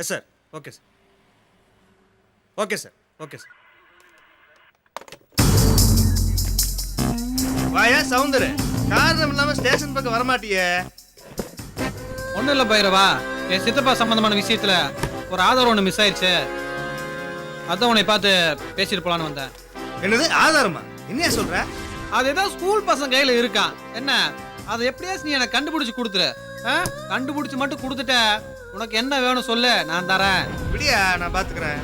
Yes sir. Okay sir. Okay sir. Okay sir. வாயா சவுந்தரு, காரணம் இல்லாம ஸ்டேஷன் பக்கம் வரமாட்டியே. ஒன்றும் இல்லை பைரவா, என் சித்தப்பா சம்பந்தமான விஷயத்துல ஒரு ஆதாரம் ஒன்று மிஸ் ஆயிடுச்சு. அதான் உன்னை பார்த்து பேசிட்டு போலான்னு வந்தேன். என்னது ஆதாரமா? என்ன சொல்ற? அது ஏதோ ஸ்கூல் பசங்க கையில இருக்கான். என்ன அதை எப்படியாச்சும் நீ எனக்கு கண்டுபிடிச்சு கொடுத்துரு. கண்டுபிடிச்சு மட்டும் கொடுத்துட்ட, உனக்கு என்ன வேணும் சொல்லு, நான் தரேன். விடியா, நான் பாத்துக்கிறேன்.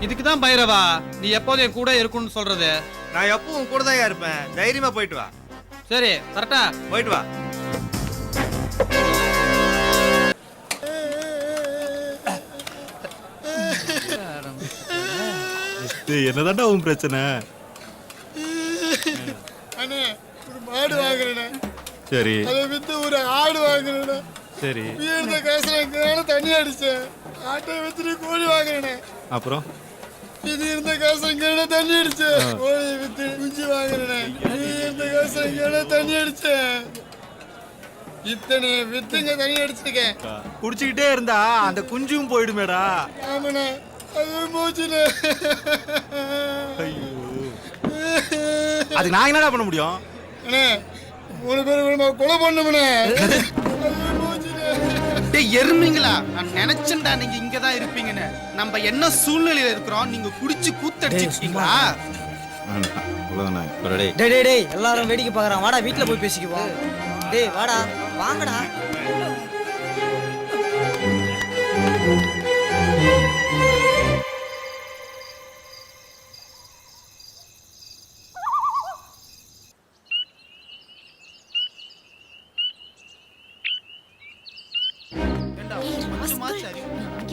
இதுக்கு தான் பைரவா நீ எப்போதும் என் கூட இருக்குன்னு சொல்றது. நான் எப்பவும் கூட தான் இருப்பேன். தைரியமா போயிட்டு வா. சரி, கரெக்டா போயிட்டு வா. என்னதான்டா உன் பிரச்சனை? அண்ணே, ஒரு மாடு வாங்குறேண்ணே. சரி. அதை வித்து ஒரு ஆடு வாங்குறேண்ணே. சரி. வீடு காசுல எங்க தண்ணி அடிச்சேன். ஆட்டை வித்துட்டு கோழி வாங்குறேண்ணே. அப்புறம் இது இருந்த காசு எங்க தண்ணி அடிச்சேன். கோழி வித்து குஞ்சு வாங்குறேண்ணே. இது இருந்த காசு எங்க தண்ணி அடிச்சேன். இத்தனை வித்துங்க தண்ணி அடிச்சிருக்கேன். குடிச்சுக்கிட்டே இருந்தா அந்த குஞ்சும் போயிடுமேடா. ஆமாண்ணே, அதுவும் போச்சுண்ணே. ஐயோ, அதுக்கு நான் என்னடா பண்ண முடியும்? அண்ணே, 3 பேரும் கொலை பண்ணுமண்ணே. அதுவும் போச்சுண்ணே. டேய் எருமைங்களா, நான் நினைச்சேன்டா நீங்க இங்க தான் இருப்பீங்கன்னு. நம்ம என்ன சூழ்நிலையில இருக்கிறோம், நீங்க குடிச்சு கூத்தடிச்சிட்டீங்களா? அவ்வளவுதானே. டேய் டேய், எல்லாரும் வேடிக்கை பார்க்கறான். வாடா வீட்ல போய் பேசிக்குவோம். டேய் வாடா, வாங்கடா.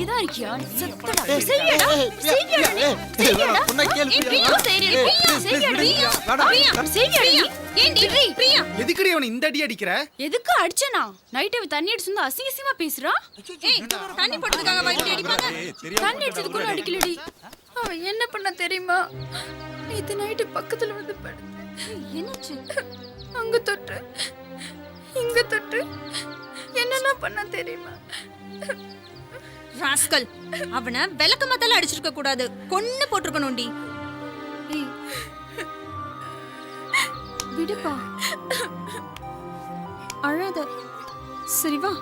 இங்கதான் இருக்கியா? சத்தடா. செய்யடா. செய்யடா. செய்யடா. சொன்னா கேளு. பிரியா செய்யடா. பிரியா. பிரியா செய்யடா. ஏண்டி பிரியா? எதுக்குடி அவனை இந்த அடி அடிக்கிற? எதுக்கு அடிச்சனா? நைட் தண்ணி அடிச்சு வந்து அசிங்கமா பேசுறா. ஏய், தண்ணி போடுறதுக்காக வைட்டி அடிப்பாங்க. தண்ணி அடிச்சதுக்குள்ள அடிக்கலடி. அவ என்ன பண்ண தெரியுமா? நேத்து நைட் பக்கத்துல வந்து படுத்து. என்னாச்சு? அங்க தொட்டு இங்க தொட்டு என்னென்ன பண்ண தெரியுமா? ராஸ்கல், அவனை விளக்க மத்தால அடிச்சிருக்க கூடாது, கொன்னு போட்டுருக்கணும்டி. விடுப்பா, அழாத. சரி வா.